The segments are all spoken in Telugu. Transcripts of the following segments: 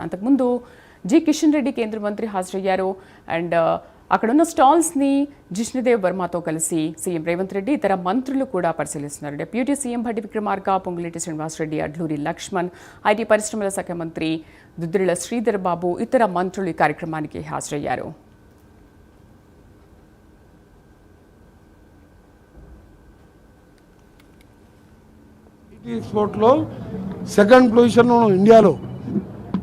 అంతకుముందు జి కిషన్ రెడ్డి కేంద్ర మంత్రి హాజరయ్యారు. అండ్ అక్కడున్న స్టాల్స్ని జిష్ణుదేవ్ వర్మతో కలిసి సీఎం రేవంత్ రెడ్డి ఇతర మంత్రులు కూడా పరిశీలిస్తున్నారు. Deputy CM Bhatti Vikramarka, Ponguleti Srinivasa Reddy, Adluri Laxman, IT పరిశ్రమల శాఖ మంత్రి దుద్దిళ్ల శ్రీధర్ బాబు, ఇతర మంత్రులు ఈ కార్యక్రమానికి హాజరయ్యారు. ఎక్స్పోర్ట్లో సెకండ్ పొజిషన్ ఇండియాలో.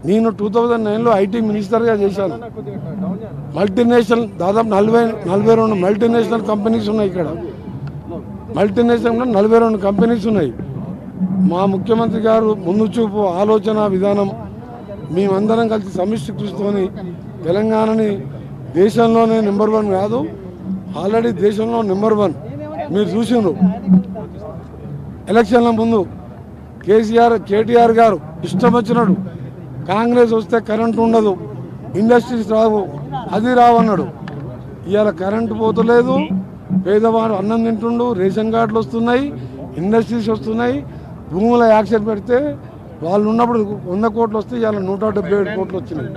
నేను 2009లో ఐటీ మినిస్టర్గా చేశాను. మల్టీనేషనల్ దాదాపు 42 మల్టీనేషనల్ కంపెనీస్ ఉన్నాయి. ఇక్కడ మల్టీనేషనల్ 42 కంపెనీస్ ఉన్నాయి. మా ముఖ్యమంత్రి గారు ముందు చూపు ఆలోచన విధానం, మేమందరం కలిసి సమిష్టి కృషితోని తెలంగాణని దేశంలోనే నెంబర్ 1 కాదు, ఆల్రెడీ దేశంలో నెంబర్ 1 మీరు చూసిండ్రు. ఎలక్షన్ల ముందు కేటీఆర్ గారు ఇష్టం వచ్చినాడు, కాంగ్రెస్ వస్తే కరెంటు ఉండదు, ఇండస్ట్రీస్ రావు, అది రావన్నాడు. ఇవాళ కరెంటు పోతలేదు, పేదవాడు అన్నం తింటుండు, రేషన్ కార్డులు వస్తున్నాయి, ఇండస్ట్రీస్ వస్తున్నాయి. భూముల యాక్షన్ పెడితే వాళ్ళు ఉన్నప్పుడు 100 కోట్లు వస్తే ఇవాళ 177 కోట్లు వచ్చినాయి.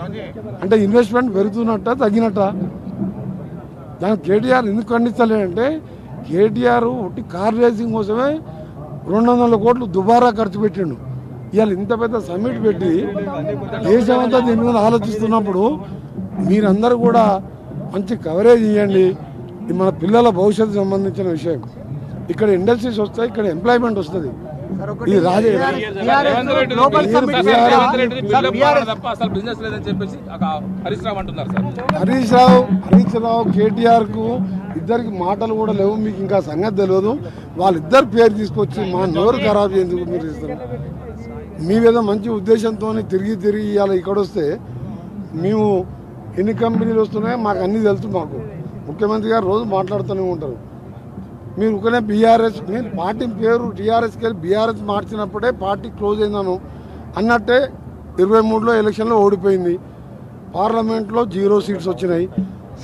అంటే ఇన్వెస్ట్మెంట్ పెరుగుతున్నట్ట తగ్గినట్ట? దానికి కేటీఆర్ ఎందుకు ఖండిస్తలేదంటే, కేటీఆర్ ఒకటి కార్ రేసింగ్ కోసమే 200 కోట్లు దుబారా ఖర్చు పెట్టిండు. ఇవాళ ఇంత పెద్ద సమ్మిట్ పెట్టి దేశమంతా దీని మీద ఆలోచిస్తున్నప్పుడు మీరందరూ కూడా మంచి కవరేజ్ ఇవ్వండి. ఇది మన పిల్లల భవిష్యత్తు సంబంధించిన విషయం. ఇక్కడ ఇండస్ట్రీస్ వస్తాయి, ఇక్కడ ఎంప్లాయ్మెంట్ వస్తుంది. ఇది హరీష్ రావు కేటీఆర్ కు ఇద్దరికి మాటలు కూడా లేవు. మీకు ఇంకా సంగతి తెలియదు. వాళ్ళిద్దరు పేరు తీసుకొచ్చి మా నోరు ఖరాబ్ చేసేందుకు మీరు ఇస్తారు. మీ మీద మంచి ఉద్దేశంతో తిరిగి ఇవాళ ఇక్కడ వస్తే మేము ఎన్ని కంపెనీలు వస్తున్నాయో మాకు అన్నీ తెలుసు. మాకు ముఖ్యమంత్రి గారు రోజు మాట్లాడుతూనే ఉంటారు. మీరు ఒకనే బీఆర్ఎస్, నేను పార్టీ పేరు టీఆర్ఎస్కి వెళ్ళి బీఆర్ఎస్ మార్చినప్పుడే పార్టీ క్లోజ్ అయిందాను అన్నట్టే 23లో ఎలక్షన్లో ఓడిపోయింది. పార్లమెంట్లో 0 సీట్స్ వచ్చినాయి.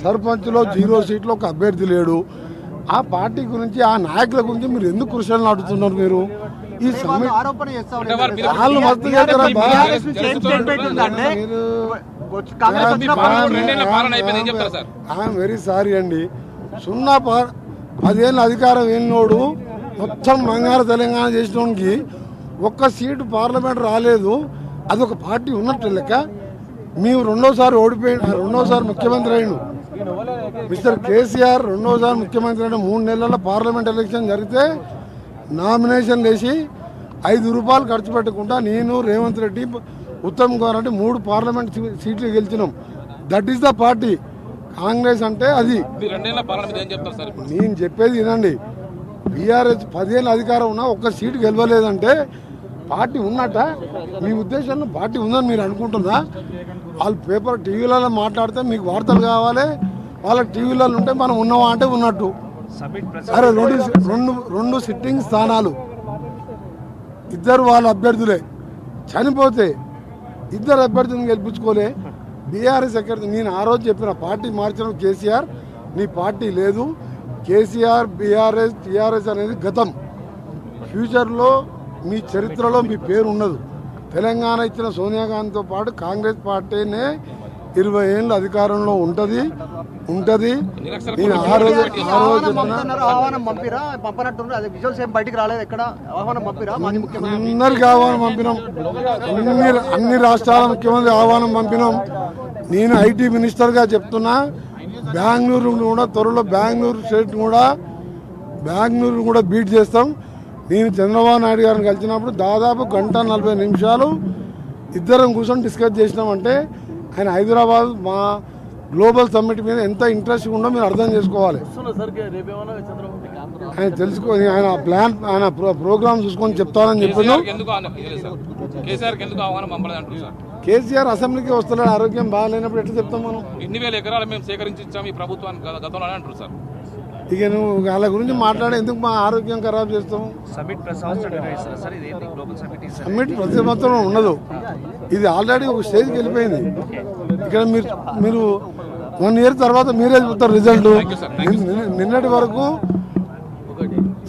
సర్పంచ్లో 0 సీట్లు, ఒక అభ్యర్థి లేడు. ఆ పార్టీ గురించి, ఆ నాయకుల గురించి మీరు ఎందుకు కృషిని అడుగుతున్నారు? మీరు ఈ వెరీ సారీ అండి. 10 ఏళ్ళ అధికారం వెళ్ళినోడు మొత్తం బంగారు తెలంగాణ చేసినోడికి ఒక్క సీటు పార్లమెంట్ రాలేదు. అదొక పార్టీ ఉన్నట్టు లెక్క. మేము రెండోసారి ముఖ్యమంత్రి అయ్యిండు. మిస్టర్ కేసీఆర్ రెండోసారి ముఖ్యమంత్రి అయిన 3 నెలల పార్లమెంట్ ఎలక్షన్ జరిగితే నామినేషన్ వేసి 5 రూపాయలు ఖర్చు పెట్టకుండా నేను, రేవంత్ రెడ్డి, ఉత్తమ్ కుమార్ అంటే 3 పార్లమెంట్ సీట్లు గెలిచినాం. That is the party. Congress అంటే అది. నేను చెప్పేది వినండి. బీఆర్ఎస్ 10 ఏళ్ళ అధికారం ఉన్నా ఒక్క సీటు గెలవలేదంటే పార్టీ ఉన్నట్ట? మీ ఉద్దేశంలో పార్టీ ఉందని మీరు అనుకుంటుందా? వాళ్ళు పేపర్ టీవీలలో మాట్లాడితే మీకు వార్తలు కావాలి, వాళ్ళ టీవీలలో ఉంటే మనం ఉన్నావా అంటే ఉన్నట్టు. అరే రెండు సిట్టింగ్ స్థానాలు, ఇద్దరు వాళ్ళ అభ్యర్థులే. చనిపోతే 2 అభ్యర్థులను గెలిపించుకోలే. బీఆర్ఎస్ ఎక్కడ? నేను ఆ రోజు చెప్పిన పార్టీ మార్చిన కేసీఆర్, నీ పార్టీ లేదు. కేసీఆర్, బీఆర్ఎస్, టీఆర్ఎస్ అనేది గతం. ఫ్యూచర్లో మీ చరిత్రలో మీ పేరు ఉండదు. తెలంగాణ ఇచ్చిన సోనియా గాంధీతో పాటు కాంగ్రెస్ పార్టీనే 20 ఏళ్ళు అధికారంలో ఉంటుంది. నేను ఆ రోజు అందరికి ఆహ్వానం పంపినాం. అన్ని రాష్ట్రాల ముఖ్యమంత్రి ఆహ్వానం పంపినాం. నేను ఐటీ మినిస్టర్గా చెప్తున్నా, బెంగళూరు కూడా త్వరలో బెంగళూరు కూడా బీట్ చేస్తాం. నేను చంద్రబాబు నాయుడు గారిని కలిసినప్పుడు దాదాపు 1:40 నిమిషాలు ఇద్దరం కూర్చొని డిస్కస్ చేసినామంటే ఆయన హైదరాబాద్ మా గ్లోబల్ సమ్మిట్ మీద ఎంత ఇంట్రెస్ట్ ఉందో మీరు అర్థం చేసుకోవాలి. ఆయన తెలుసుకొని ఆయన ప్లాన్, ఆయన ప్రోగ్రామ్ చూసుకొని చెప్తానని చెప్పాను. కేసీఆర్ అసెంబ్లీకి వస్తున్నాడు, ఆరోగ్యం బాగాలేనప్పుడు ఎట్లా చెప్తాం మనం? 2000 ఎకరాలు మేము సేకరించాం ఈ ప్రభుత్వానికి గతంలోనే అంటారు సార్. ఇక నువ్వు వాళ్ళ గురించి మాట్లాడే ఎందుకు మా ఆరోగ్యం ఖరాబ్ చేస్తాము? సమ్మిట్ ప్రతి సంవత్సరం ఉండదు. ఇది ఆల్రెడీ ఒక స్టేజ్కి వెళ్ళిపోయింది. ఇక్కడ మీరు 1 ఇయర్ తర్వాత మీరే చూస్తారు రిజల్ట్. నిన్నటి వరకు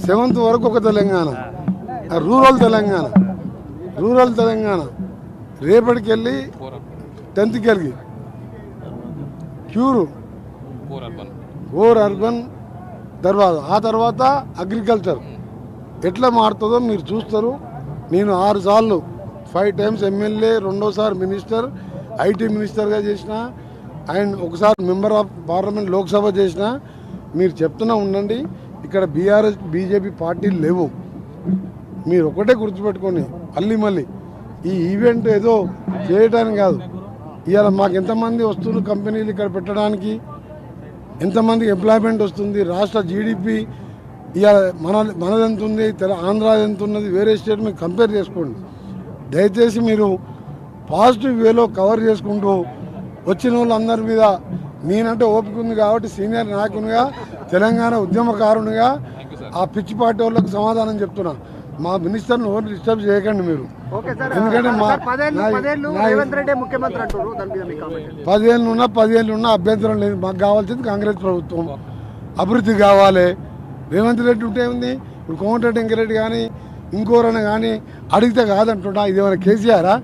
7th వరకు ఒక తెలంగాణ, రూరల్ తెలంగాణ. రేపటికి వెళ్ళి 10th కలిగి క్యూరు కోర్ అర్బన్ ఓర్ అర్బన్ ఆ తర్వాత అగ్రికల్చర్ ఎట్లా మారుతుందో మీరు చూస్తారు. నేను 6 సార్లు 5 times ఎమ్మెల్యే, 2వ సారి మినిస్టర్, ఐటీ మినిస్టర్గా చేసిన, అండ్ ఒకసారి మెంబర్ ఆఫ్ పార్లమెంట్ లోక్సభ చేసిన. మీరు చెప్తున్నా ఉండండి, ఇక్కడ బీఆర్ఎస్ బీజేపీ పార్టీలు లేవు. మీరు ఒకటే గుర్తుపెట్టుకోండి, మళ్ళీ ఈ ఈవెంట్ ఏదో చేయడానికి కాదు. ఇవాళ మాకు ఎంతమంది వస్తున్నారు కంపెనీలు ఇక్కడ పెట్టడానికి, ఎంతమందికి ఎంప్లాయ్మెంట్ వస్తుంది, రాష్ట్ర జీడిపి ఇవాళ మనది ఎంత ఉంది, ఆంధ్ర ఎంత ఉన్నది, వేరే స్టేట్ మీరు కంపేర్ చేసుకోండి. దయచేసి మీరు పాజిటివ్ వేలో కవర్ చేసుకుంటూ వచ్చిన వాళ్ళందరి మీద నేనంటే ఓపిక ఉంది కాబట్టి సీనియర్ నాయకునిగా, తెలంగాణ ఉద్యమకారునిగా ఆ పిచ్చి పార్టీ వాళ్ళకి సమాధానం చెప్తున్నా. మా మినిస్టర్ని ఎవరు డిస్టర్బ్ చేయకండి మీరు. ఎందుకంటే 10 ఏళ్ళు ఉన్నా అభ్యంతరం లేదు. మాకు కావాల్సింది కాంగ్రెస్ ప్రభుత్వం, అభివృద్ధి కావాలి. రేవంత్ రెడ్డి ఉంటే ఉంది, ఇప్పుడు కోమటిరెడ్డి వెంకరెడ్డి కానీ ఇంకోరని కానీ అడిగితే కాదంటున్నా. ఇదేమైనా కేసీఆరా?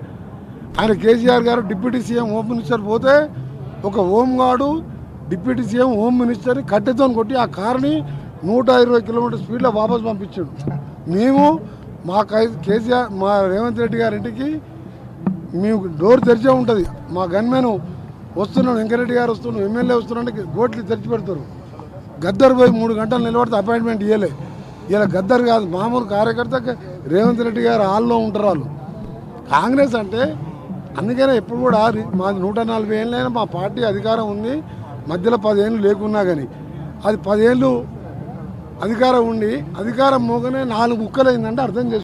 ఆయన కేసీఆర్ గారు డిప్యూటీ సీఎం హోమ్ మినిస్టర్ పోతే ఒక హోంగార్డు డిప్యూటీ సీఎం హోమ్ మినిస్టర్ని కట్టెతో కొట్టి ఆ కారుని 120 కిలోమీటర్ స్పీడ్లో వాపస్ పంపించాడు. మేము మా కేసీఆర్ మా రేవంత్ రెడ్డి గారి ఇంటికి మేము డోర్ తెరిచే ఉంటుంది. మా గన్మెన్ వస్తున్నాడు, వెంకరెడ్డి గారు వస్తున్నాడు, ఎమ్మెల్యే వస్తున్నాడు, గోట్లు తెరిచి పెడతారు. గద్దర్ పోయి 3 గంటలు నిలబడితే అపాయింట్మెంట్ ఇవ్వలే. ఇలా గద్దర్ కాదు, మామూలు కార్యకర్త రేవంత్ రెడ్డి గారు హాల్లో ఉంటారు వాళ్ళు. కాంగ్రెస్ అంటే అందుకనే ఎప్పుడు కూడా మాది 140 ఏళ్ళైనా మా పార్టీ అధికారం ఉంది. మధ్యలో 10 ఏళ్ళు లేకున్నా కానీ అది 10 ఏళ్ళు అధికారం ఉండి అధికారం మోగనే 4 ముక్కలైందంటే అర్థం చేసుకోండి.